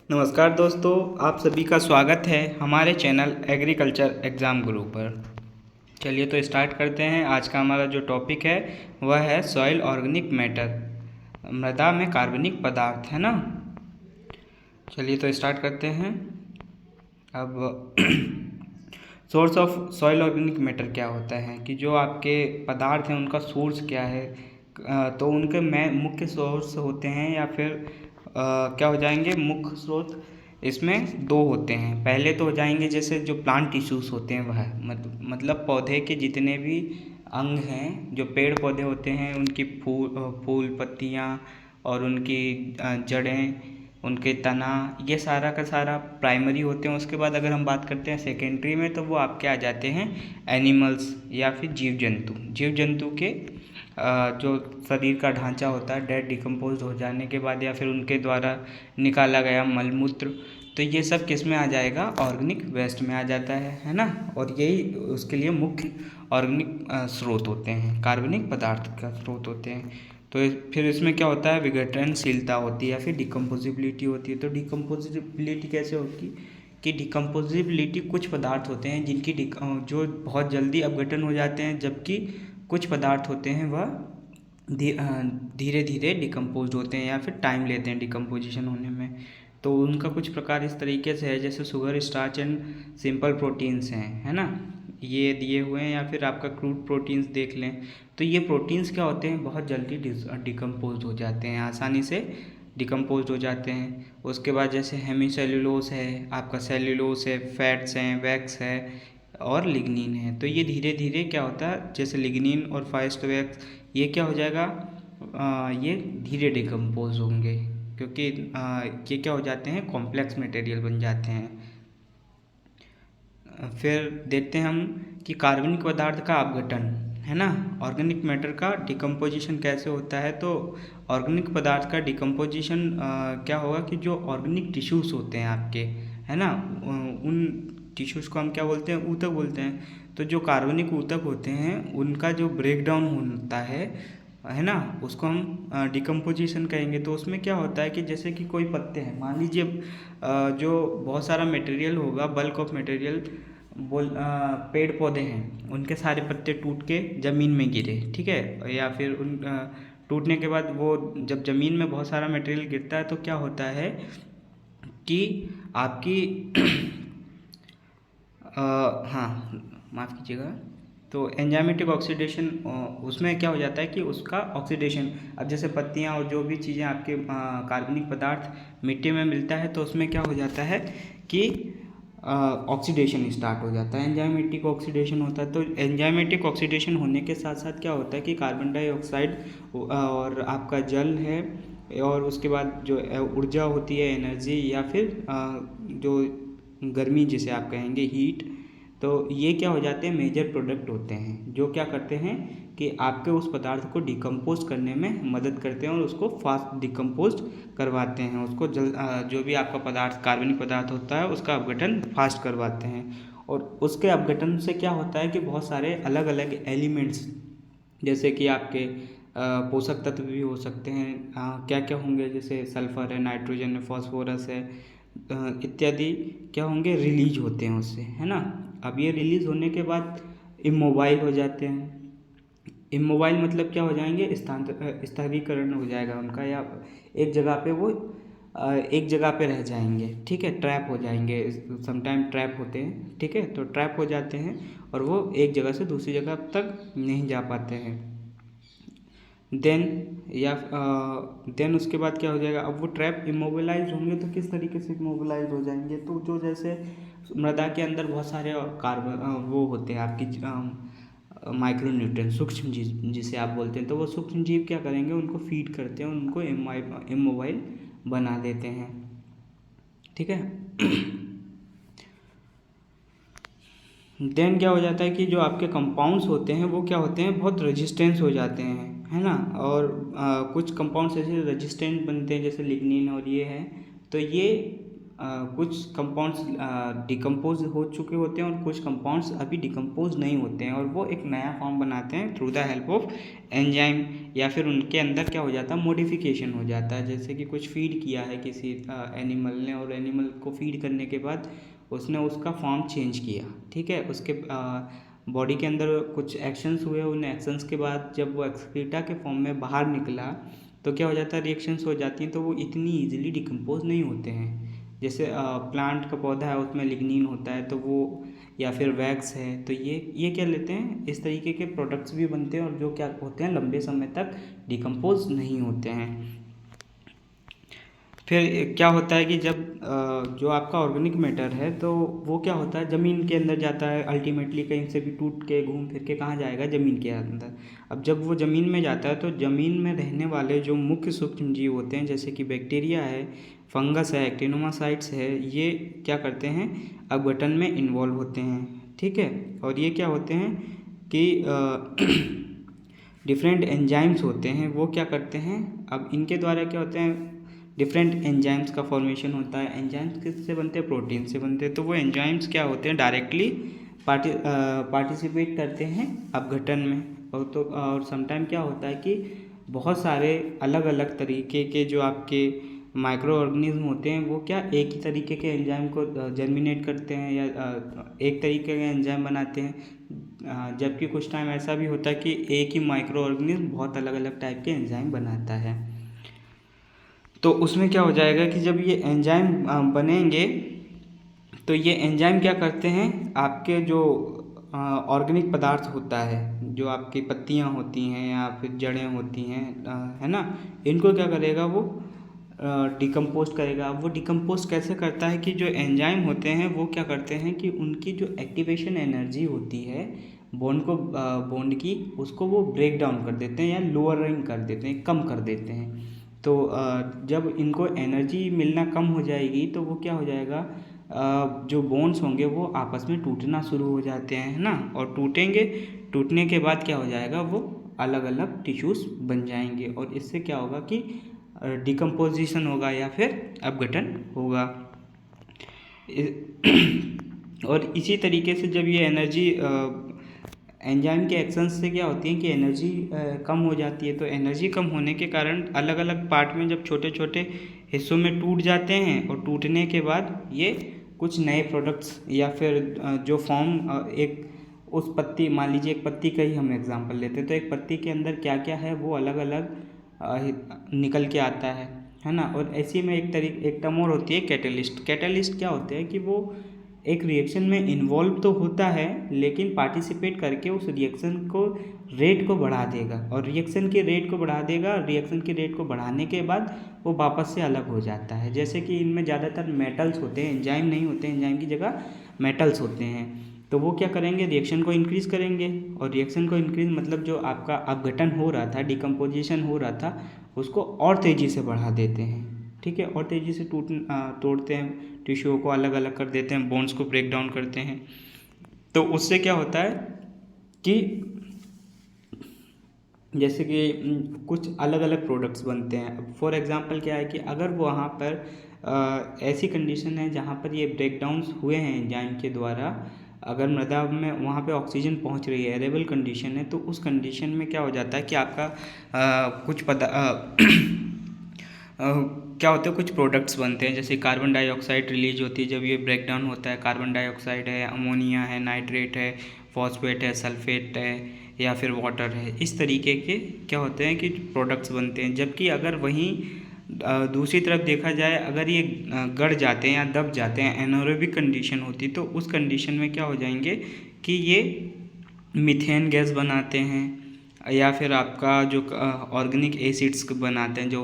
नमस्कार दोस्तों, आप सभी का स्वागत है हमारे चैनल एग्रीकल्चर एग्ज़ाम गुरु पर। चलिए तो स्टार्ट करते हैं। आज का हमारा जो टॉपिक है वह है सॉइल ऑर्गेनिक मैटर, मृदा में कार्बनिक पदार्थ, है ना। चलिए तो स्टार्ट करते हैं। अब source of soil organic matter क्या होता है कि जो आपके पदार्थ हैं उनका सोर्स क्या है। तो उनके मुख्य सोर्स होते हैं या फिर क्या हो जाएंगे मुख्य स्रोत। इसमें दो होते हैं। पहले तो हो जाएंगे जैसे जो प्लांट टिश्यूज़ होते हैं वह मतलब पौधे के जितने भी अंग हैं, जो पेड़ पौधे होते हैं उनकी फूल पत्तियाँ और उनकी जड़ें, उनके तना, ये सारा का सारा प्राइमरी होते हैं। उसके बाद अगर हम बात करते हैं सेकेंडरी में, तो वो आपके आ जाते हैं एनिमल्स या फिर जीव जंतु के जो शरीर का ढांचा होता है डेड डिकम्पोज हो जाने के बाद या फिर उनके द्वारा निकाला गया मल मूत्र, तो ये सब किस में आ जाएगा, ऑर्गेनिक वेस्ट में आ जाता है ना। और यही उसके लिए मुख्य ऑर्गेनिक स्रोत होते हैं, कार्बनिक पदार्थ का स्रोत होते हैं। तो फिर इसमें क्या होता है, विघटनशीलता होती है या फिर डिकम्पोजिबिलिटी होती है। तो डिकम्पोजिबिलिटी कैसे होगी कि डिकम्पोजिबिलिटी कुछ पदार्थ होते हैं जिनकी जो बहुत जल्दी अपघटन हो जाते हैं, जबकि कुछ पदार्थ होते हैं वह धीरे धीरे डिकम्पोज होते हैं या फिर टाइम लेते हैं डिकम्पोजिशन होने में। तो उनका कुछ प्रकार इस तरीके से है, जैसे sugar, starch and simple proteins हैं, है ना, ये दिए हुए हैं। या फिर आपका क्रूड प्रोटीन्स देख लें, तो ये प्रोटीन्स क्या होते हैं, बहुत जल्दी डिकम्पोज हो जाते हैं, आसानी से डिकम्पोज हो जाते हैं। उसके बाद जैसे हेमीसेल्यूलोस है, आपका सेल्यूलोस है, फैट्स हैं, वैक्स है और लिग्निन है। तो ये धीरे धीरे क्या होता है, जैसे लिग्निन और फास्ट वैक्स, ये क्या हो जाएगा, ये धीरे डिकम्पोज होंगे क्योंकि ये क्या हो जाते हैं, कॉम्प्लेक्स मटेरियल बन जाते हैं। फिर देखते हैं हम कि कार्बनिक पदार्थ का अपघटन, है ना, ऑर्गेनिक मैटर का डिकम्पोजिशन कैसे होता है। तो ऑर्गेनिक पदार्थ का डिकम्पोजिशन क्या होगा कि जो ऑर्गेनिक टिश्यूज़ होते हैं आपके, है ना, उन टिश्यूज़ को हम क्या बोलते हैं, ऊतक बोलते हैं। तो जो कार्बनिक ऊतक होते हैं उनका जो ब्रेक डाउन होता है ना, उसको हम डिकम्पोजिशन कहेंगे। तो उसमें क्या होता है कि जैसे कि कोई पत्ते हैं, मान लीजिए जो बहुत सारा मटेरियल होगा, बल्क ऑफ मटेरियल पेड़ पौधे हैं, उनके सारे पत्ते टूट के ज़मीन में गिरे, ठीक है, या फिर उन टूटने के बाद वो जब ज़मीन में बहुत सारा मटेरियल गिरता है तो क्या होता है कि आपकी हाँ, माफ़ कीजिएगा। तो एंजाइमेटिक ऑक्सीडेशन, उसमें क्या हो जाता है कि उसका ऑक्सीडेशन, अब जैसे पत्तियाँ और जो भी चीज़ें आपके कार्बनिक पदार्थ मिट्टी में मिलता है, तो उसमें क्या हो जाता है कि ऑक्सीडेशन स्टार्ट हो जाता है, एंजाइमेटिक ऑक्सीडेशन होता है। तो एंजाइमेटिक ऑक्सीडेशन होने के साथ साथ क्या होता है कि कार्बन डाइऑक्साइड और आपका जल है और उसके बाद जो ऊर्जा होती है, एनर्जी या फिर जो गर्मी जिसे आप कहेंगे, हीट, तो ये क्या हो जाते हैं, मेजर प्रोडक्ट होते हैं जो क्या करते हैं कि आपके उस पदार्थ को डिकम्पोज करने में मदद करते हैं और उसको फास्ट डिकम्पोज करवाते हैं। उसको जो भी आपका पदार्थ, कार्बनिक पदार्थ होता है, उसका अपघटन फास्ट करवाते हैं। और उसके अपघटन से क्या होता है कि बहुत सारे अलग अलग एलिमेंट्स, जैसे कि आपके पोषक तत्व भी हो सकते हैं, क्या क्या होंगे, जैसे सल्फर है, नाइट्रोजन है, फॉस्फोरस है, इत्यादि क्या होंगे, रिलीज होते हैं उससे, है ना। अब ये रिलीज होने के बाद इमोबाइल हो जाते हैं। इमोबाइल मतलब क्या हो जाएंगे, स्थानीकरण हो जाएगा उनका, या एक जगह पे वो एक जगह पे रह जाएंगे, ठीक है, ट्रैप हो जाएंगे, समटाइम ट्रैप होते हैं, ठीक है, तो ट्रैप हो जाते हैं और वो एक जगह से दूसरी जगह तक नहीं जा पाते हैं। देन उसके बाद क्या हो जाएगा, अब वो ट्रैप इमोबिलाइज होंगे तो किस तरीके से इमोबिलाइज हो जाएंगे, तो जो जैसे मृदा के अंदर बहुत सारे कार्बन वो होते हैं आपकी माइक्रो न्यूट्रिएंट, सूक्ष्म जीव जिसे आप बोलते हैं, तो वो सूक्ष्म जीव क्या करेंगे, उनको फीड करते हैं, उनको इमोबाइल बना देते हैं, ठीक है। देन क्या हो जाता है कि जो आपके कंपाउंड्स होते हैं वो क्या होते हैं, बहुत रेजिस्टेंस हो जाते हैं, है ना। और कुछ कंपाउंड्स ऐसे रेजिस्टेंट बनते हैं जैसे लिग्निन और ये है, तो ये कुछ कंपाउंड्स डिकम्पोज हो चुके होते हैं और कुछ कंपाउंड्स अभी डिकम्पोज नहीं होते हैं, और वो एक नया फॉर्म बनाते हैं through the help of enzyme, या फिर उनके अंदर क्या हो जाता है, मॉडिफिकेशन हो जाता है। जैसे कि कुछ फीड किया है किसी एनिमल ने, और एनिमल को फीड करने के बाद उसने उसका फॉर्म चेंज किया, ठीक है। उसके बॉडी के अंदर कुछ एक्शंस हुए, उन एक्शंस के बाद जब वो एक्सक्रीटा के फॉर्म में बाहर निकला तो क्या हो जाता है, रिएक्शंस हो जाती हैं, तो वो इतनी ईजिली डिकम्पोज नहीं होते हैं। जैसे प्लांट का पौधा है, उसमें लिग्निन होता है, तो वो, या फिर वैक्स है, तो ये क्या लेते हैं, इस तरीके के प्रोडक्ट्स भी बनते हैं और जो क्या होते हैं, लंबे समय तक डिकम्पोज नहीं होते हैं। फिर क्या होता है कि जब जो आपका ऑर्गेनिक मैटर है, तो वो क्या होता है, ज़मीन के अंदर जाता है, अल्टीमेटली कहीं से भी टूट के घूम फिर के कहाँ जाएगा, ज़मीन के अंदर। अब जब वो ज़मीन में जाता है तो ज़मीन में रहने वाले जो मुख्य सूक्ष्म जीव होते हैं, जैसे कि बैक्टीरिया है, फंगस है, एक्टिनोमासाइट्स है, ये क्या करते हैं, अपघटन में इन्वॉल्व होते हैं, ठीक है। और ये क्या होते हैं कि डिफरेंट एंजाइम्स होते हैं, वो क्या करते हैं, अब इनके द्वारा क्या होते हैं, डिफरेंट एंजाइम्स का फॉर्मेशन होता है। एंजाइम्स किससे बनते हैं, प्रोटीन से बनते हैं। तो वो एंजाइम्स क्या होते हैं, डायरेक्टली पार्टिसिपेट करते हैं अपघटन में। और समटाइम क्या होता है कि बहुत सारे अलग अलग तरीके के जो आपके माइक्रो ऑर्गेनिज्म होते हैं, वो क्या एक ही तरीके के एंजाइम को जर्मिनेट करते हैं, या एक तरीके के एंजाइम बनाते हैं। जबकि कुछ टाइम ऐसा भी होता है कि एक ही माइक्रो ऑर्गेनिज्म बहुत अलग अलग टाइप के एंजाइम बनाता है। तो उसमें क्या हो जाएगा कि जब ये एंजाइम बनेंगे, तो ये एंजाइम क्या करते हैं, आपके जो ऑर्गेनिक पदार्थ होता है, जो आपकी पत्तियां होती हैं या फिर जड़ें होती हैं, है ना, इनको क्या करेगा, वो डिकम्पोस्ट करेगा। वो डिकम्पोस्ट कैसे करता है कि जो एंजाइम होते हैं वो क्या करते हैं कि उनकी जो एक्टिवेशन एनर्जी होती है बॉन्ड की, उसको वो ब्रेक डाउन कर देते हैं या लोअरिंग कर देते हैं, कम कर देते हैं। तो जब इनको एनर्जी मिलना कम हो जाएगी तो वो क्या हो जाएगा, जो बोन्स होंगे वो आपस में टूटना शुरू हो जाते हैं, है ना, और टूटेंगे। टूटने के बाद क्या हो जाएगा, वो अलग अलग टिश्यूज़ बन जाएंगे, और इससे क्या होगा कि डिकम्पोजिशन होगा या फिर अपघटन होगा। और इसी तरीके से जब ये एनर्जी एंजाइम के एक्शंस से क्या होती है कि एनर्जी कम हो जाती है, तो एनर्जी कम होने के कारण अलग अलग पार्ट में जब छोटे छोटे हिस्सों में टूट जाते हैं, और टूटने के बाद ये कुछ नए प्रोडक्ट्स या फिर जो फॉर्म एक उस पत्ती, मान लीजिए एक पत्ती का ही हम एग्जांपल लेते हैं, तो एक पत्ती के अंदर क्या क्या है वो अलग अलग निकल के आता है ना। और ऐसे में एक टर्म और होती है कैटलिस्ट। कैटलिस्ट क्या होते हैं कि वो एक रिएक्शन में इन्वॉल्व तो होता है, लेकिन पार्टिसिपेट करके उस रिएक्शन को रेट को बढ़ा देगा, और रिएक्शन के रेट को बढ़ा देगा। रिएक्शन के रेट को बढ़ाने के बाद वो वापस से अलग हो जाता है। जैसे कि इनमें ज़्यादातर मेटल्स होते हैं, एंजाइम नहीं होते, एंजाइम की जगह मेटल्स होते हैं। तो वो क्या करेंगे, रिएक्शन को इंक्रीज़ करेंगे, और रिएक्शन को इंक्रीज मतलब जो आपका अपघटन हो रहा था, डिकम्पोजिशन हो रहा था, उसको और तेज़ी से बढ़ा देते हैं, ठीक है। और तेज़ी से तोड़ते हैं, टिश्यू को अलग अलग कर देते हैं, बोन्स को ब्रेक डाउन करते हैं। तो उससे क्या होता है कि जैसे कि कुछ अलग अलग प्रोडक्ट्स बनते हैं। अब फॉर एग्जांपल क्या है कि अगर वहाँ पर ऐसी कंडीशन है जहाँ पर ये ब्रेक डाउन्स हुए हैं एंजाइम के द्वारा, अगर मृदा में वहाँ पे ऑक्सीजन पहुँच रही है, एरेबल कंडीशन है, तो उस कंडीशन में क्या हो जाता है कि आपका क्या होता है, कुछ प्रोडक्ट्स बनते हैं, जैसे कार्बन डाइऑक्साइड रिलीज होती है जब ये ब्रेक डाउन होता है। कार्बन डाइऑक्साइड है, अमोनिया है, नाइट्रेट है, फॉस्फेट है, सल्फेट है, या फिर वाटर है। इस तरीके के क्या होते हैं कि प्रोडक्ट्स बनते हैं। जबकि अगर वहीं दूसरी तरफ देखा जाए, अगर ये गड़ जाते हैं या दब जाते हैं, एनारोबिक कंडीशन होती, तो उस कंडीशन में क्या हो जाएंगे कि ये मीथेन गैस बनाते हैं, या फिर आपका जो ऑर्गेनिक एसिड्स बनाते हैं, जो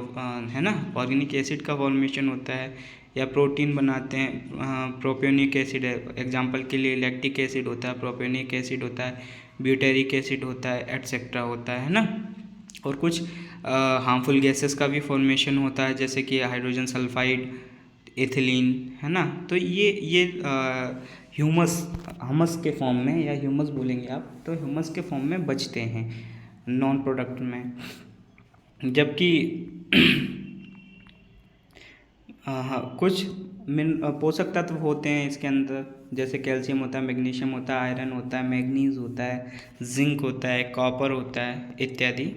है ना, ऑर्गेनिक एसिड का फॉर्मेशन होता है, या प्रोटीन बनाते हैं। प्रोपियोनिक एसिड है, एग्जांपल के लिए लैक्टिक एसिड होता है, प्रोपियोनिक एसिड होता है, ब्यूटेरिक एसिड होता है, एटसेट्रा होता है ना। और कुछ हार्मफुल गैसेस का भी फॉर्मेशन होता है, जैसे कि हाइड्रोजन सल्फाइड, एथिलीन, है ना। तो ये ह्यूमस के फॉर्म में, या ह्यूमस बोलेंगे आप, तो ह्यूमस के फॉर्म में बचते हैं नॉन प्रोडक्ट में। जबकि हाँ, कुछ पोषक तत्व होते हैं इसके अंदर, जैसे कैल्शियम होता है, मैग्नीशियम होता है, आयरन होता है, मैग्नीज होता है, जिंक होता है, कॉपर होता है इत्यादि।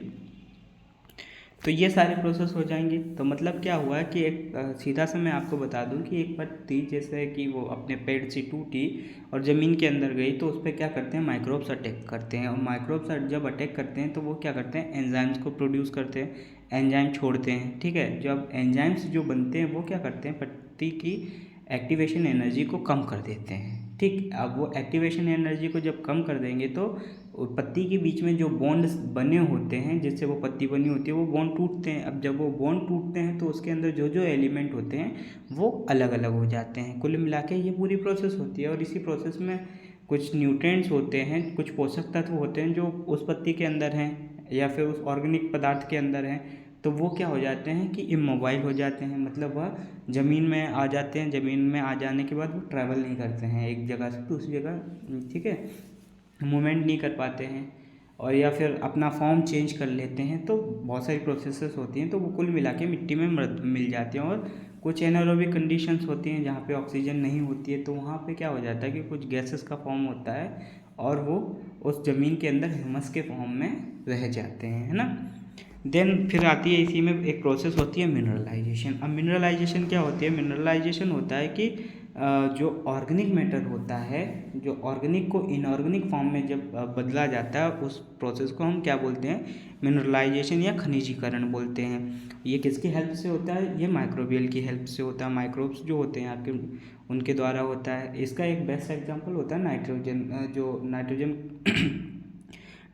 तो ये सारे प्रोसेस हो जाएंगे। तो मतलब क्या हुआ कि एक सीधा सा मैं आपको बता दूं कि एक पत्ती जैसे कि वो अपने पेड़ से टूटी और ज़मीन के अंदर गई, तो उस पर क्या करते हैं, माइक्रोब्स अटैक करते हैं। और माइक्रोब्स जब अटैक करते हैं तो वो क्या करते हैं, एंजाइम्स को प्रोड्यूस करते हैं, एंजाइम छोड़ते हैं। ठीक है, जब एंजाइम्स जो बनते हैं वो क्या करते हैं, पत्ती की एक्टिवेशन एनर्जी को कम कर देते हैं। ठीक, अब वो एक्टिवेशन एनर्जी को जब कम कर देंगे तो पत्ती के बीच में जो बॉन्ड्स बने होते हैं जिससे वो पत्ती बनी होती है वो बॉन्ड टूटते हैं। अब जब वो बॉन्ड टूटते हैं तो उसके अंदर जो जो एलिमेंट होते हैं वो अलग अलग हो जाते हैं। कुल मिला के ये पूरी प्रोसेस होती है। और इसी प्रोसेस में कुछ न्यूट्रिएंट्स होते हैं, कुछ पोषक तत्व होते हैं जो उस पत्ती के अंदर हैं या फिर उस ऑर्गेनिक पदार्थ के अंदर हैं, तो वो क्या हो जाते हैं कि इमोबाइल हो जाते हैं। मतलब वह ज़मीन में आ जाते हैं, ज़मीन में आ जाने के बाद वो ट्रैवल नहीं करते हैं एक जगह से दूसरी जगह, ठीक है, मूवमेंट नहीं कर पाते हैं, और या फिर अपना फॉर्म चेंज कर लेते हैं। तो बहुत सारी प्रोसेसेस होती हैं, तो वो कुल मिला के मिट्टी में मिल जाती हैं। और कुछ एनारोबिक कंडीशंस होती हैं जहाँ पे ऑक्सीजन नहीं होती है, तो वहाँ पे क्या हो जाता है कि कुछ गैसेस का फॉर्म होता है और वो उस ज़मीन के अंदर ह्यूमस के फॉर्म में रह जाते हैं, है ना। देन फिर आती है इसी में एक प्रोसेस होती है मिनरलाइजेशन। अब मिनरलाइजेशन क्या होती है, मिनरलाइजेशन होता है कि जो ऑर्गेनिक मैटर होता है, जो ऑर्गेनिक को इनऑर्गेनिक फॉर्म में जब बदला जाता है, उस प्रोसेस को हम क्या बोलते हैं, मिनरलाइजेशन या खनिजीकरण बोलते हैं। ये किसकी हेल्प से होता है, ये माइक्रोबियल की हेल्प से होता है। माइक्रोब्स जो होते हैं आपके, उनके द्वारा होता है। इसका एक बेस्ट एग्जांपल होता है नाइट्रोजन, जो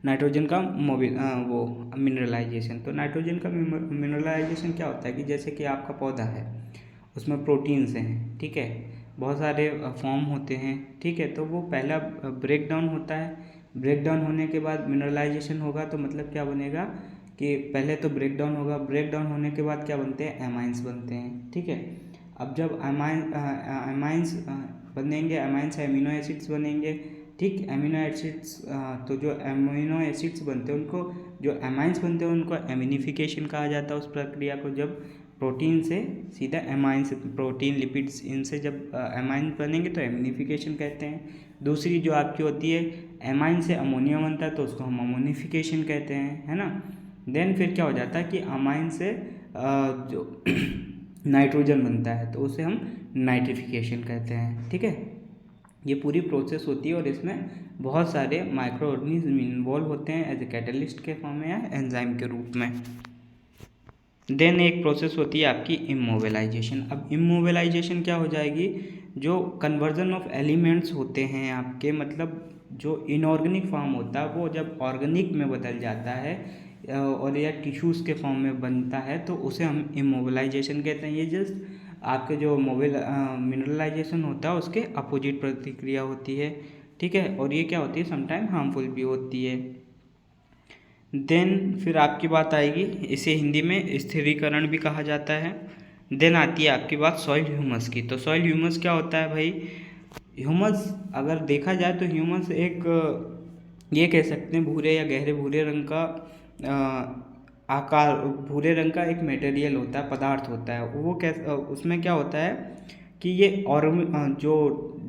नाइट्रोजन का वो मिनरलाइजेशन। तो नाइट्रोजन का मिनरलाइजेशन क्या होता है कि जैसे कि आपका पौधा है, उसमें प्रोटीन्स हैं, ठीक है, बहुत सारे फॉर्म होते हैं, ठीक है। तो वो पहला ब्रेक डाउन होता है, ब्रेक डाउन होने के बाद मिनरलाइजेशन होगा। तो मतलब क्या बनेगा कि पहले तो ब्रेक डाउन होगा, ब्रेक डाउन होने के बाद क्या बनते हैं, एमाइंस बनते हैं, ठीक है। अब जब एमाइंस बनेंगे, एमाइंस से अमीनो एसिड्स बनेंगे, ठीक, अमीनो एसिड्स। तो जो अमीनो एसिड्स बनते हैं उनको, जो एमाइंस बनते हैं उनको एमिनिफिकेशन कहा जाता है उस प्रक्रिया को। जब प्रोटीन से सीधा एमाइंस, प्रोटीन लिपिड्स, इनसे जब एमाइन बनेंगे तो एमिनिफिकेशन कहते हैं। दूसरी जो आपकी होती है, एमाइन से अमोनिया बनता है तो उसको हम अमोनिफिकेशन कहते हैं, है ना। देन फिर क्या हो जाता है कि अमाइन से जो नाइट्रोजन बनता है तो उसे हम नाइट्रिफिकेशन कहते हैं, ठीक है। ये पूरी प्रोसेस होती है और इसमें बहुत सारे माइक्रो ऑर्गेनिज्म इन्वॉल्व होते हैं एज ए कैटलिस्ट के फॉर्म में या एंजाइम के रूप में। देन एक प्रोसेस होती है आपकी इमोबिलाइजेशन। अब इमोबिलाइजेशन क्या हो जाएगी, जो कन्वर्जन ऑफ एलिमेंट्स होते हैं आपके, मतलब जो इनऑर्गेनिक फॉर्म होता है वो जब ऑर्गेनिक में बदल जाता है और या टिश्यूज़ के फॉर्म में बनता है तो उसे हम इमोबिलाइजेशन कहते हैं। ये जस्ट आपके जो मिनरलाइजेशन होता है उसके अपोजिट प्रतिक्रिया होती है, ठीक है। और ये क्या होती है, समटाइम हार्मफुल भी होती है। देन फिर आपकी बात आएगी, इसे हिंदी में स्थिरीकरण भी कहा जाता है। देन आती है आपकी बात सॉइल ह्यूमस की। तो सॉइल ह्यूमस क्या होता है भाई, ह्यूमस अगर देखा जाए तो ह्यूमस एक, ये कह सकते हैं भूरे या गहरे भूरे रंग का आकार, भूरे रंग का एक मटेरियल होता है, पदार्थ होता है। वो कैसे, उसमें क्या होता है कि ये और जो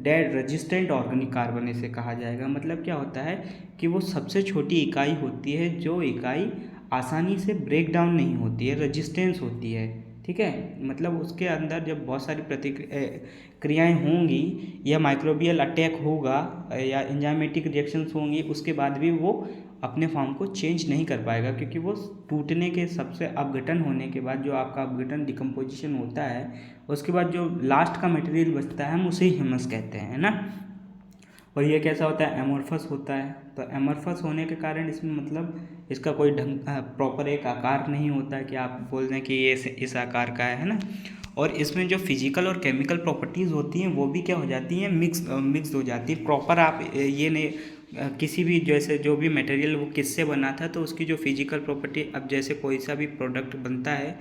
डेड रेजिस्टेंट ऑर्गेनिक कार्बन इसे कहा जाएगा। मतलब क्या होता है कि वो सबसे छोटी इकाई होती है जो इकाई आसानी से ब्रेक डाउन नहीं होती है, रेजिस्टेंस होती है, ठीक है। मतलब उसके अंदर जब बहुत सारी क्रियाएं होंगी या माइक्रोबियल अटैक होगा या एंजाइमेटिक रिएक्शंस होंगी, उसके बाद भी वो अपने फॉर्म को चेंज नहीं कर पाएगा, क्योंकि वो टूटने के सबसे अपघटन होने के बाद, जो आपका अपघटन डिकम्पोजिशन होता है, उसके बाद जो लास्ट का मटेरियल बचता है हम उसे ह्यूमस कहते हैं, है ना। और ये कैसा होता है, एमोर्फस होता है। तो एमोर्फस होने के कारण इसमें मतलब इसका कोई ढंग प्रॉपर एक आकार नहीं होता है कि आप बोल दें कि ये इस आकार का है ना। और इसमें जो फिजिकल और केमिकल प्रॉपर्टीज़ होती हैं वो भी क्या हो जाती हैं, मिक्स हो जाती है। प्रॉपर आप ये नहीं, किसी भी जैसे जो भी मटेरियल वो किससे बना था तो उसकी जो फिजिकल प्रॉपर्टी, अब जैसे कोई सा भी प्रोडक्ट बनता है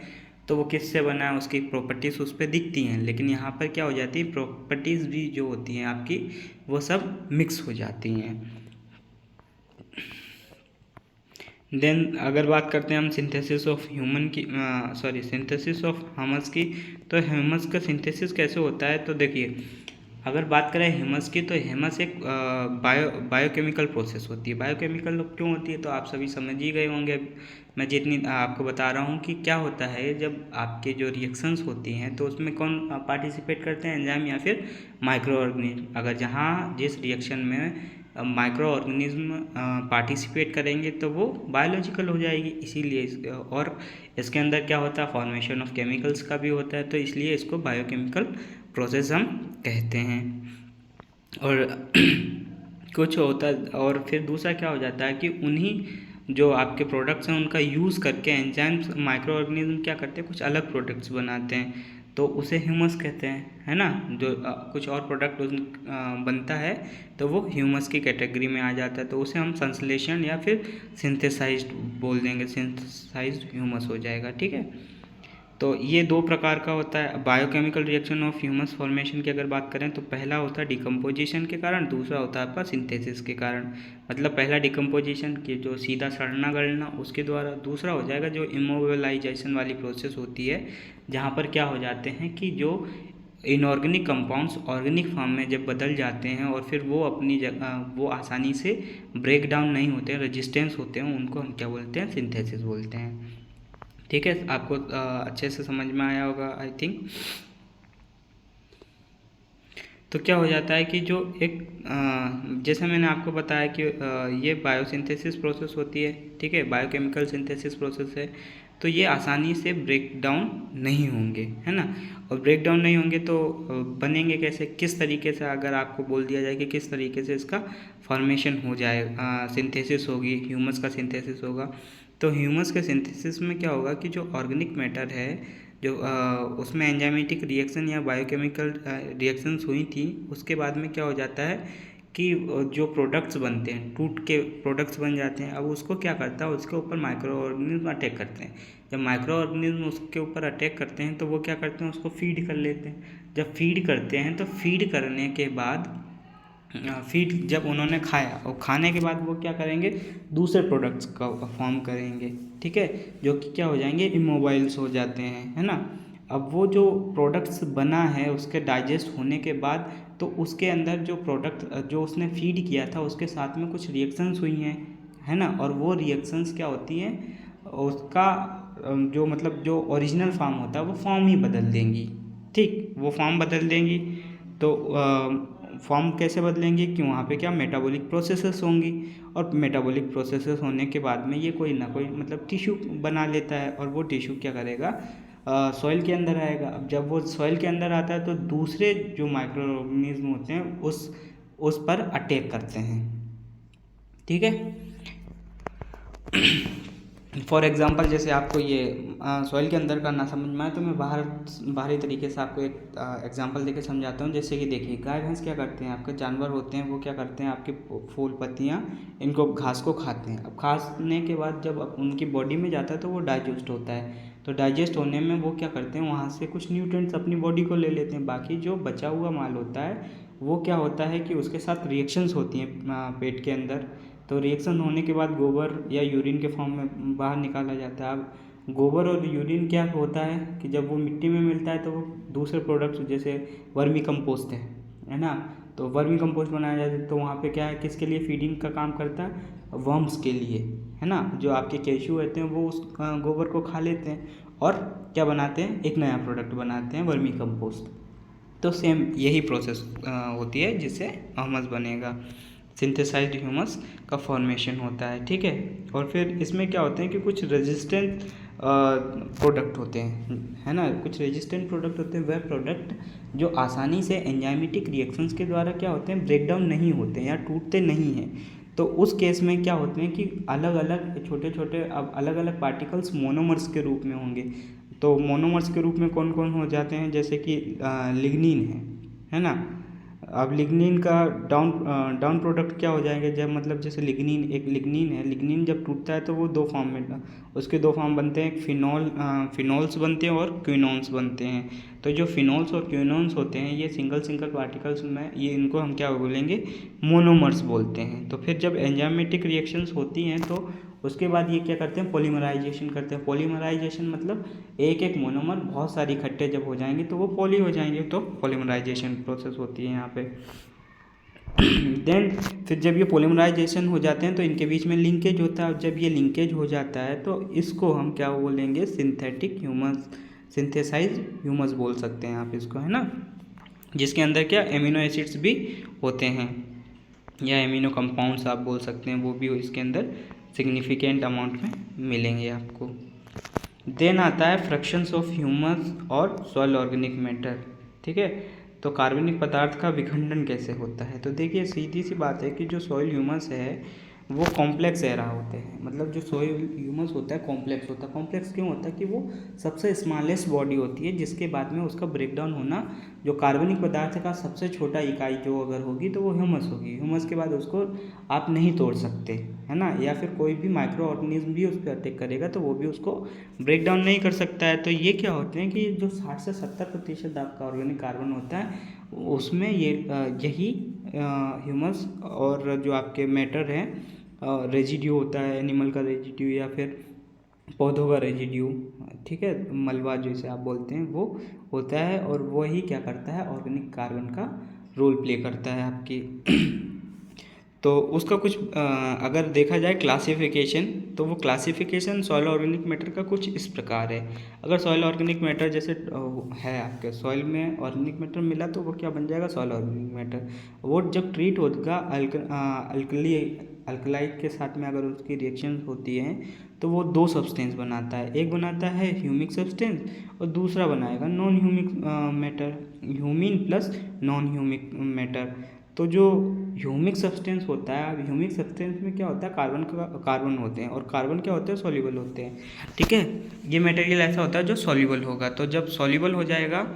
तो वो किससे बना है उसकी प्रॉपर्टीज़ उस पर दिखती हैं, लेकिन यहाँ पर क्या हो जाती है, प्रॉपर्टीज़ भी जो होती हैं आपकी वो सब मिक्स हो जाती हैं। देन अगर बात करते हैं हम synthesis of synthesis of humus की, तो ह्यूमस का सिंथेसिस कैसे होता है। तो देखिए, अगर बात करें ह्यूमस की, तो ह्यूमस एक बायोकेमिकल प्रोसेस होती है। बायोकेमिकल क्यों होती है तो आप सभी समझ ही गए होंगे। मैं जितनी आपको बता रहा हूँ कि क्या होता है, जब आपके जो रिएक्शंस होती हैं तो उसमें कौन पार्टिसिपेट करते हैं, एंजाइम या फिर माइक्रो ऑर्गेनिज्म। अगर जहाँ जिस रिएक्शन में माइक्रो ऑर्गेनिज्म पार्टिसिपेट करेंगे तो वो बायोलॉजिकल हो जाएगी। इसीलिए और इसके अंदर क्या होता है, फॉर्मेशन ऑफ केमिकल्स का भी होता है, तो इसलिए इसको बायोकेमिकल प्रोसेस हम कहते हैं। और कुछ होता है, और फिर दूसरा क्या हो जाता है कि उन्हीं जो आपके प्रोडक्ट्स हैं उनका यूज़ करके एंजाइम्स माइक्रो ऑर्गेनिज्म क्या करते हैं, कुछ अलग प्रोडक्ट्स बनाते हैं, तो उसे ह्यूमस कहते हैं, है ना। जो कुछ और प्रोडक्ट बनता है तो वो ह्यूमस की कैटेगरी में आ जाता है, तो उसे हम संश्लेषण या फिर सिंथेसाइज्ड बोल देंगे, सिंथेसाइज्ड ह्यूमस हो जाएगा, ठीक है। तो ये दो प्रकार का होता है biochemical reaction of humus formation की। अगर बात करें तो पहला होता है डिकम्पोजिशन के कारण, दूसरा होता है आपका सिंथेसिस के कारण। मतलब पहला डिकम्पोजिशन के जो सीधा सड़ना गलना उसके द्वारा, दूसरा हो जाएगा जो इमोबिलाइजेशन वाली प्रोसेस होती है, जहाँ पर क्या हो जाते हैं कि जो इनऑर्गेनिक कंपाउंड्स ऑर्गेनिक फॉर्म में जब बदल जाते हैं और फिर वो अपनी जगह वो आसानी से ब्रेक डाउन नहीं होते हैं, रेजिस्टेंस होते हैं, उनको हम क्या बोलते हैं, सिंथेसिस बोलते हैं। ठीक है, आपको अच्छे से समझ में आया होगा आई थिंक। तो क्या हो जाता है कि जो एक जैसे मैंने आपको बताया कि ये बायोसिंथेसिस प्रोसेस होती है, ठीक है, बायोकेमिकल सिंथेसिस प्रोसेस है, तो ये आसानी से ब्रेक डाउन नहीं होंगे, है ना। और ब्रेक डाउन नहीं होंगे तो बनेंगे कैसे, किस तरीके से, अगर आपको बोल दिया जाए कि किस तरीके से इसका फॉर्मेशन हो जाए, सिंथेसिस होगी, ह्यूमस का सिंथेसिस होगा। तो ह्यूमस के सिंथेसिस में क्या होगा कि जो ऑर्गेनिक मैटर है, जो उसमें एंजाइमेटिक रिएक्शन या बायोकेमिकल रिएक्शंस हुई थी, उसके बाद में क्या हो जाता है कि जो प्रोडक्ट्स बनते हैं, टूट के प्रोडक्ट्स बन जाते हैं। अब उसको क्या करता है, उसके ऊपर माइक्रो ऑर्गेनिज्म अटैक करते हैं। जब माइक्रो ऑर्गेनिज्म उसके ऊपर अटैक करते हैं तो वो क्या करते हैं, उसको फीड कर लेते हैं। जब फीड करते हैं तो फीड करने के बाद फीड जब उन्होंने खाया और खाने के बाद वो क्या करेंगे, दूसरे प्रोडक्ट्स का फॉर्म करेंगे, ठीक है, जो कि क्या हो जाएंगे, इमोबाइल्स हो जाते हैं, है ना। अब वो जो प्रोडक्ट्स बना है उसके डाइजेस्ट होने के बाद तो उसके अंदर जो प्रोडक्ट जो उसने फीड किया था उसके साथ में कुछ रिएक्शंस हुई हैं, है ना। और वो रिएक्शंस क्या होती हैं, उसका जो मतलब जो ओरिजिनल फॉर्म होता है वो फॉर्म ही बदल देंगी, ठीक, वो फॉर्म बदल देंगी। तो फॉर्म कैसे बदलेंगे कि वहाँ पे क्या मेटाबॉलिक प्रोसेसेस होंगी, और मेटाबॉलिक प्रोसेसेस होने के बाद में ये कोई ना कोई मतलब टिश्यू बना लेता है, और वो टिश्यू क्या करेगा, सॉइल के अंदर आएगा। अब जब वो सॉइल के अंदर आता है तो दूसरे जो माइक्रो ऑर्गेनिज्म होते हैं उस पर अटैक करते हैं, ठीक है। फॉर एग्ज़ाम्पल जैसे आपको ये सॉइल के अंदर का ना समझ में आए तो मैं बाहरी तरीके से आपको एक एग्जांपल देके समझाता हूँ। जैसे कि देखिए, गाय भैंस क्या करते हैं, आपके जानवर होते हैं, वो क्या करते हैं, आपके फूल पत्तियाँ इनको घास को खाते हैं। अब खाने के बाद जब उनकी बॉडी में जाता है तो वो डाइजेस्ट होता है। तो डाइजेस्ट होने में वो क्या करते हैं, वहाँ से कुछ न्यूट्रिएंट्स अपनी बॉडी को ले लेते हैं। बाकी जो बचा हुआ माल होता है वो क्या होता है कि उसके साथ रिएक्शंस होती हैं पेट के अंदर। तो रिएक्शन होने के बाद गोबर या यूरिन के फॉर्म में बाहर निकाला जाता है। अब गोबर और यूरिन क्या होता है कि जब वो मिट्टी में मिलता है तो वो दूसरे प्रोडक्ट्स जैसे वर्मी कंपोस्ट है ना, तो वर्मी कंपोस्ट बनाया जाता है। तो वहाँ पे क्या है, किसके लिए फीडिंग का काम करता है, वर्म्स के लिए, है ना। जो आपके केचू होते हैं वो उस गोबर को खा लेते हैं और क्या बनाते हैं, एक नया प्रोडक्ट बनाते हैं, वर्मी कंपोस्ट। तो सेम यही प्रोसेस होती है जिससे ह्यूमस बनेगा, सिंथेसाइज्ड ह्यूमस का फॉर्मेशन होता है, ठीक है। और फिर इसमें क्या होते हैं कि कुछ रेजिस्टेंट प्रोडक्ट होते हैं, है ना, कुछ रेजिस्टेंट प्रोडक्ट होते हैं, वह प्रोडक्ट जो आसानी से एंजाइमेटिक रिएक्शंस के द्वारा क्या होते हैं, ब्रेक डाउन नहीं होते हैं या टूटते नहीं हैं। तो उस केस में क्या होते हैं कि अलग अलग छोटे छोटे अब अलग अलग पार्टिकल्स मोनोमर्स के रूप में होंगे। तो मोनोमर्स के रूप में कौन कौन हो जाते हैं, जैसे कि लिग्निन है ना। अब लिग्निन का डाउन प्रोडक्ट क्या हो जाएंगे, जब मतलब जैसे लिग्निन, एक लिग्निन है, लिग्निन जब टूटता है तो वो दो फॉर्म में, उसके दो फॉर्म बनते हैं, एक फिनोल्स बनते हैं और क्विनोन्स बनते हैं। तो जो फिनोल्स और क्विनोन्स होते हैं ये सिंगल पार्टिकल्स में, ये इनको हम क्या बोलेंगे, मोनोमर्स बोलते हैं। तो फिर जब एंजाइमेटिक रिएक्शंस होती हैं तो उसके बाद ये क्या करते हैं, पॉलीमराइजेशन करते हैं। पॉलीमराइजेशन मतलब एक एक मोनोमर बहुत सारी इकट्ठे जब हो जाएंगे तो वो पॉली हो जाएंगे, तो पॉलीमराइजेशन प्रोसेस होती है यहाँ पे। देन फिर जब ये पॉलीमराइजेशन हो जाते हैं तो इनके बीच में लिंकेज होता है, और जब ये लिंकेज हो जाता है तो इसको हम क्या बोलेंगे, सिंथेटिक ह्यूमस, सिंथेसाइज ह्यूमस बोल सकते हैं आप इसको, है ना, जिसके अंदर क्या एमिनो एसिड्स भी होते हैं या एमिनो कंपाउंड्स आप बोल सकते हैं, वो भी इसके अंदर सिग्निफिकेंट अमाउंट में मिलेंगे आपको। देन आता है फ्रैक्शंस ऑफ ह्यूमस और सॉइल ऑर्गेनिक मैटर, ठीक है। तो कार्बनिक पदार्थ का विखंडन कैसे होता है, तो देखिए सीधी सी बात है कि जो सॉइल ह्यूमस है वो कॉम्प्लेक्स एरा होते हैं, मतलब जो सॉइल ह्यूमस होता है कॉम्प्लेक्स होता है। कॉम्प्लेक्स क्यों होता है कि वो सबसे स्मॉलेस्ट बॉडी होती है, जिसके बाद में उसका ब्रेकडाउन होना, जो कार्बनिक पदार्थ का सबसे छोटा इकाई जो अगर होगी तो वो ह्यूमस होगी। ह्यूमस के बाद उसको आप नहीं तोड़ सकते, है ना, या फिर कोई भी माइक्रो ऑर्गेनिज्म भी उस पर अटैक करेगा तो वो भी उसको ब्रेक डाउन नहीं कर सकता है। तो ये क्या होते हैं कि जो 60 से 70% आपका ऑर्गेनिक कार्बन होता है उसमें ये यही ह्यूमस और जो आपके मैटर हैं, रेजिड्यू होता है, एनिमल का रेजिड्यू या फिर पौधों का रेजिड्यू, ठीक है, मलबा जैसे आप बोलते हैं, वो होता है, और वही क्या करता है, ऑर्गेनिक कार्बन का रोल प्ले करता है आपकी। तो उसका कुछ अगर देखा जाए क्लासिफिकेशन, तो वो क्लासिफिकेशन सॉइल ऑर्गेनिक मैटर का कुछ इस प्रकार है। अगर सॉइल ऑर्गेनिक मैटर जैसे है आपके सॉइल में ऑर्गेनिक मैटर मिला तो वो क्या बन जाएगा, सॉइल ऑर्गेनिक मैटर। वो जब ट्रीट होगा अल्कलाइड के साथ में, अगर उसकी रिएक्शन होती है तो वो दो सब्सटेंस बनाता है, एक बनाता है ह्यूमिक सब्सटेंस और दूसरा बनाएगा non humic matter, humin plus non humic matter. तो जो ह्यूमिक सब्सटेंस होता है, अब ह्यूमिक सब्सटेंस में क्या होता है, कार्बन होते हैं, और कार्बन क्या होते हैं, सॉल्युबल होते हैं, ठीक है। ये मटेरियल ऐसा होता है जो सॉल्युबल होगा, तो जब सॉल्युबल हो जाएगा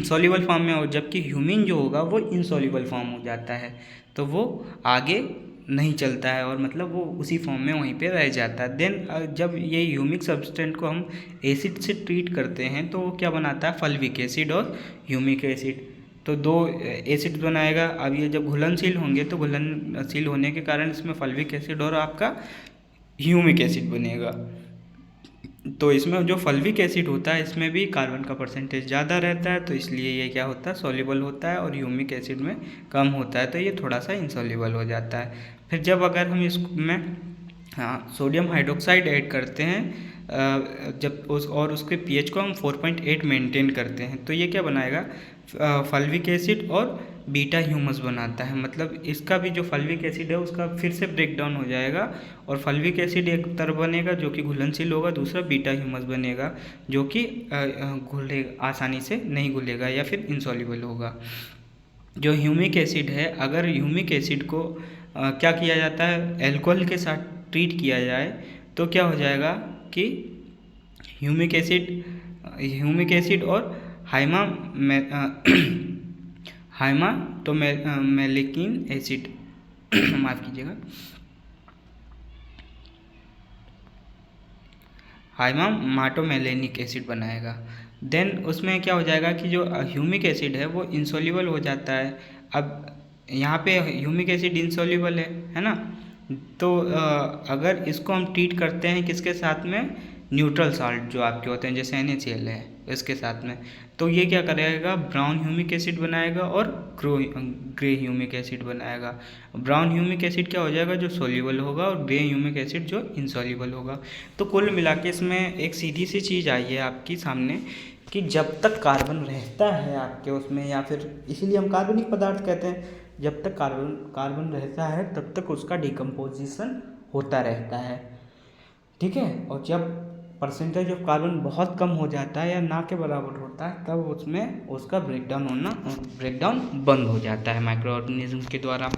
सॉल्युबल फॉर्म में, और जबकि ह्यूमिन जो होगा वो इनसॉल्युबल फॉर्म हो जाता है, तो वो आगे नहीं चलता है, और मतलब वो उसी फॉर्म में वहीं पे रह जाता है। देन जब ये ह्यूमिक सब्सटेंट को हम एसिड से ट्रीट करते हैं तो वो क्या बनाता है, फल्विक एसिड और ह्यूमिक एसिड, तो दो एसिड बनाएगा। अब ये जब घुलनशील होंगे तो घुलनशील होने के कारण इसमें फल्विक एसिड और आपका ह्यूमिक एसिड बनेगा। तो इसमें जो फल्विक एसिड होता है इसमें भी कार्बन का परसेंटेज ज़्यादा रहता है, तो इसलिए ये क्या होता है, सॉल्युबल होता है, और ह्यूमिक एसिड में कम होता है, तो ये थोड़ा सा इनसॉल्युबल हो जाता है। फिर जब अगर हम इसमें सोडियम हाइड्रोक्साइड ऐड करते हैं जब और उसके पीएच को हम 4.8 मेंटेन करते हैं, तो ये क्या बनाएगा, फल्विक एसिड और बीटा ह्यूमस बनाता है। मतलब इसका भी जो फल्विक एसिड है उसका फिर से ब्रेक डाउन हो जाएगा, और फल्विक एसिड एक तरफ बनेगा जो कि घुलनशील होगा, दूसरा बीटा ह्यूमस बनेगा जो कि घुलेगा, आसानी से नहीं घुलेगा या फिर इनसॉल्युबल होगा। जो ह्यूमिक एसिड है, अगर ह्यूमिक एसिड को क्या किया जाता है, एल्कोहल के साथ ट्रीट किया जाए तो क्या हो जाएगा कि ह्यूमिक एसिड और हाइमाटोमेलिकिन एसिड माफ़ कीजिएगा, हाइमाटोमेलेनिक एसिड बनाएगा। देन उसमें क्या हो जाएगा कि जो ह्यूमिक एसिड है वो इंसॉल्युबल हो जाता है। अब यहाँ पे ह्यूमिक एसिड इंसॉल्युबल है ना, तो अगर इसको हम ट्रीट करते हैं किसके साथ में, न्यूट्रल साल्ट जो आपके होते हैं जैसे NaCl है इसके साथ में, तो ये क्या करेगा, ब्राउन ह्यूमिक एसिड बनाएगा और ग्रे ह्यूमिक एसिड बनाएगा। ब्राउन ह्यूमिक एसिड क्या हो जाएगा, जो सोल्यूबल होगा, और ग्रे ह्यूमिक एसिड जो इनसॉल्युबल होगा। तो कुल मिला के इसमें एक सीधी सी चीज़ आई है आपकी सामने कि जब तक कार्बन रहता है आपके उसमें, या फिर इसीलिए हम कार्बनिक पदार्थ कहते हैं, जब तक कार्बन रहता है तब तक उसका डिकम्पोजिशन होता रहता है, ठीक है। और जब परसेंटेज ऑफ कार्बन बहुत कम हो जाता है या ना के बराबर होता है तब उसमें उसका ब्रेकडाउन बंद हो जाता है माइक्रो ऑर्गेनिज्म के द्वारा।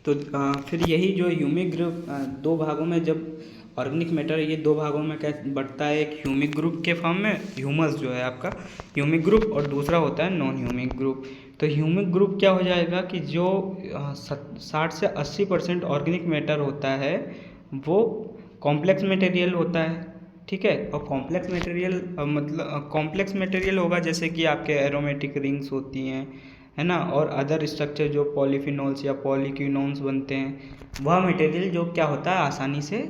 तो फिर यही जो ह्यूमिक ग्रुप दो भागों में, जब ऑर्गेनिक मैटर ये दो भागों में कैसे बढ़ता है, एक ह्यूमिक ग्रुप के फॉर्म में, ह्यूमस जो है आपका ह्यूमिक ग्रुप, और दूसरा होता है नॉन ह्यूमिक ग्रुप। तो ह्यूमिक ग्रुप क्या हो जाएगा कि जो 60 से 80% ऑर्गेनिक मैटर होता है वो कॉम्प्लेक्स मटेरियल होता है, ठीक है। और कॉम्प्लेक्स मटेरियल मतलब कॉम्प्लेक्स मटेरियल होगा जैसे कि आपके एरोमेटिक रिंग्स होती हैं, है ना। और अदर स्ट्रक्चर जो पॉलीफिनोल्स या पॉलीक्विनोन्स बनते हैं, वह मटेरियल जो क्या होता है आसानी से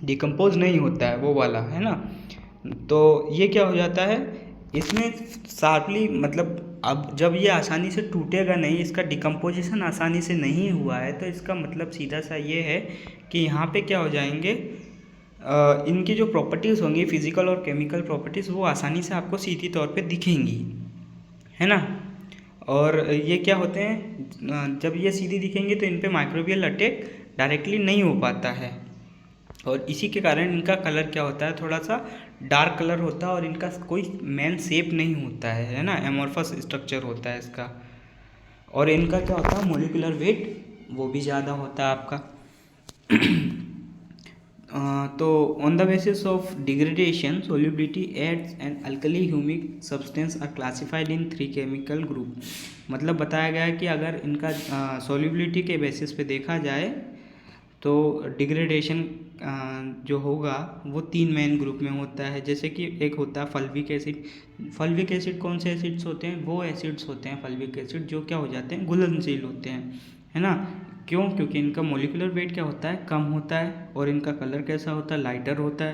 डिकम्पोज नहीं होता है, वो वाला, है ना। तो ये क्या हो जाता है, इसमें शार्पली मतलब अब जब ये आसानी से टूटेगा नहीं, इसका डिकम्पोजिशन आसानी से नहीं हुआ है, तो इसका मतलब सीधा सा ये है कि यहाँ पे क्या हो जाएंगे, इनकी जो प्रॉपर्टीज़ होंगी फिजिकल और केमिकल प्रॉपर्टीज़, वो आसानी से आपको सीधी तौर पे दिखेंगी, है ना। और ये क्या होते हैं, जब ये सीधी दिखेंगे तो इन पे माइक्रोबियल अटैक डायरेक्टली नहीं हो पाता है, और इसी के कारण इनका कलर क्या होता है, थोड़ा सा डार्क कलर होता है, और इनका कोई मेन शेप नहीं होता है ना, एमोर्फस स्ट्रक्चर होता है इसका। और इनका क्या होता है, मोलिकुलर वेट वो भी ज़्यादा होता है आपका। तो on the basis of degradation solubility aids and alkali humic substance are classified in 3 chemical group. मतलब बताया गया है कि अगर इनका सोल्यूबिलिटी के बेसिस पे देखा जाए तो डिग्रेडेशन जो होगा वो 3 मेन ग्रुप में होता है। जैसे कि एक होता है फल्विक एसिड। फल्विक एसिड कौन से एसिड्स होते हैं, वो एसिड्स होते हैं फल्विक एसिड जो क्या हो जाते हैं, घुलनशील होते हैं, है ना। क्यों, क्योंकि इनका मोलिकुलर वेट क्या होता है, कम होता है, और इनका कलर कैसा होता है, लाइटर होता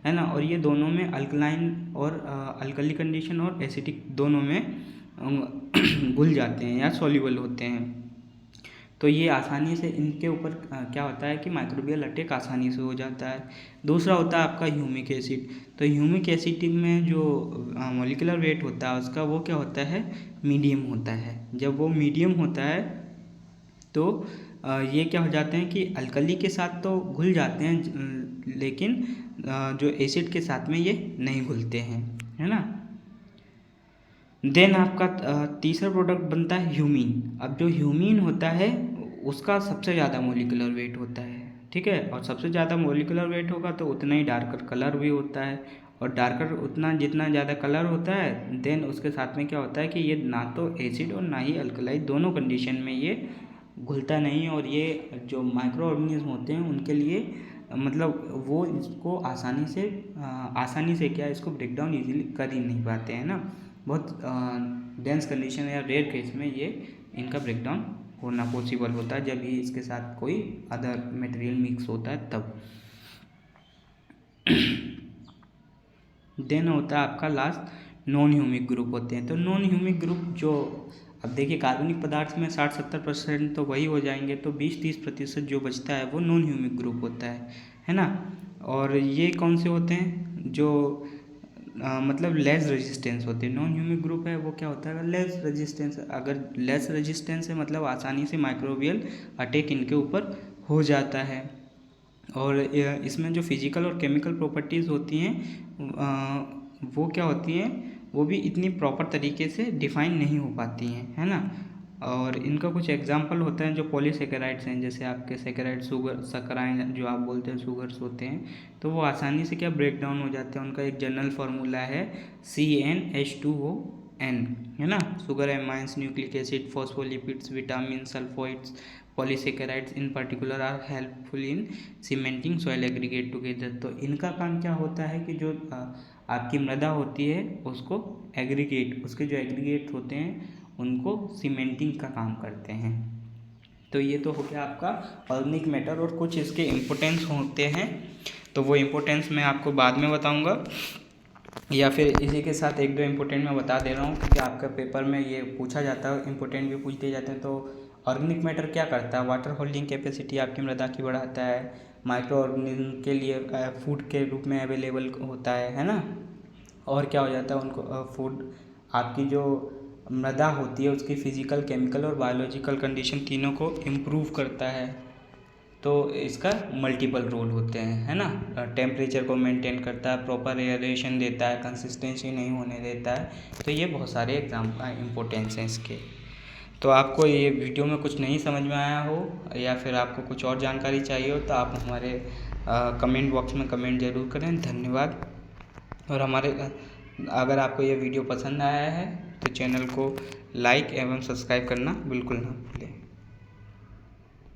है ना। और ये दोनों में अल्कलाइन और अल्कली कंडीशन और एसिडिक दोनों में घुल जाते हैं या सॉल्युबल होते हैं। तो ये आसानी से इनके ऊपर क्या होता है कि माइक्रोबियल अटैक आसानी से हो जाता है। दूसरा होता है आपका ह्यूमिक एसिड। तो ह्यूमिक एसिड में जो मोलिकुलर वेट होता है उसका वो क्या होता है, मीडियम होता है। जब वो मीडियम होता है तो ये क्या हो जाते हैं कि अल्कली के साथ तो घुल जाते हैं, लेकिन जो एसिड के साथ में ये नहीं घुलते हैं, है ना। देन आपका तीसरा प्रोडक्ट बनता है ह्यूमिन। अब जो ह्यूमिन होता है उसका सबसे ज़्यादा मोलिकुलर वेट होता है, ठीक है। और सबसे ज़्यादा मोलिकुलर वेट होगा तो उतना ही डार्कर कलर भी होता है, और डार्कर उतना जितना ज़्यादा कलर होता है, देन उसके साथ में क्या होता है कि ये ना तो एसिड और ना ही अल्कलाई, दोनों कंडीशन में ये घुलता नहीं। और ये जो माइक्रो ऑर्गेनिज्म होते हैं उनके लिए मतलब वो इसको आसानी से क्या इसको ब्रेक डाउन ईजिली कर ही नहीं पाते हैं ना। बहुत डेंस कंडीशन या रेयर केस में ये इनका ब्रेक डाउन होना पॉसिबल होता है, जब ही इसके साथ कोई अदर मटेरियल मिक्स होता है तब। देन होता है आपका लास्ट नॉन ह्यूमिक ग्रुप होते हैं। तो नॉन ह्यूमिक ग्रुप जो, अब देखिए कार्बनिक पदार्थ में 60-70% तो वही हो जाएंगे, तो 20-30% जो बचता है वो नॉन ह्यूमिक ग्रुप होता है ना। और ये कौन से होते हैं, जो मतलब लेस रेजिस्टेंस होते हैं। नॉन ह्यूमिक ग्रुप है वो क्या होता है, लेस रेजिस्टेंस। अगर लेस रेजिस्टेंस है मतलब आसानी से माइक्रोबियल अटैक इनके ऊपर हो जाता है। और इसमें जो फिजिकल और केमिकल प्रॉपर्टीज़ होती हैं वो क्या होती हैं, वो भी इतनी प्रॉपर तरीके से डिफाइन नहीं हो पाती हैं, है ना। और इनका कुछ एग्जांपल होता है जो पॉलीसेकेराइड्स हैं, जैसे आपके सेकेराइड शुगर सकराइन जो आप बोलते हैं शुगर्स होते हैं, तो वो आसानी से क्या ब्रेक डाउन हो जाते हैं। उनका एक जनरल फार्मूला है CnH2ON, है ना। Sugar amines, nucleic acid, phospholipids, vitamin, sulphoids, polysaccharides in particular are helpful in cementing soil aggregate together. तो इनका काम क्या होता है कि जो आपकी मृदा होती है उसको एग्रीगेट, उसके जो एग्रीगेट होते हैं उनको सीमेंटिंग का काम करते हैं। तो ये तो हो गया आपका ऑर्गेनिक मैटर, और कुछ इसके इम्पोर्टेंस होते हैं, तो वो इम्पोर्टेंस मैं आपको बाद में बताऊंगा, या फिर इसी के साथ एक दो इम्पोर्टेंट मैं बता दे रहा हूँ, क्योंकि आपका पेपर में ये पूछा जाता है, इम्पोर्टेंट भी पूछ दिए जाते हैं। तो ऑर्गेनिक मैटर क्या करता है, वाटर होल्डिंग कैपेसिटी आपकी मृदा की बढ़ाता है, माइक्रो ऑर्गेनिज्म के लिए फूड के रूप में अवेलेबल होता है ना। और क्या हो जाता है, उनको फूड, आपकी जो मृदा होती है उसकी फिजिकल, केमिकल और बायोलॉजिकल कंडीशन तीनों को इम्प्रूव करता है। तो इसका मल्टीपल रोल होते हैं, है ना। टेम्परेचर को मेंटेन करता है, प्रॉपर एयरेशन देता है, कंसिस्टेंसी नहीं होने देता है। तो ये बहुत सारे इम्पोर्टेंस हैं इसके। तो आपको ये वीडियो में कुछ नहीं समझ में आया हो या फिर आपको कुछ और जानकारी चाहिए हो तो आप हमारे कमेंट बॉक्स में कमेंट ज़रूर करें। धन्यवाद। और हमारे अगर आपको ये वीडियो पसंद आया है तो चैनल को लाइक एवं सब्सक्राइब करना बिल्कुल ना भूलें।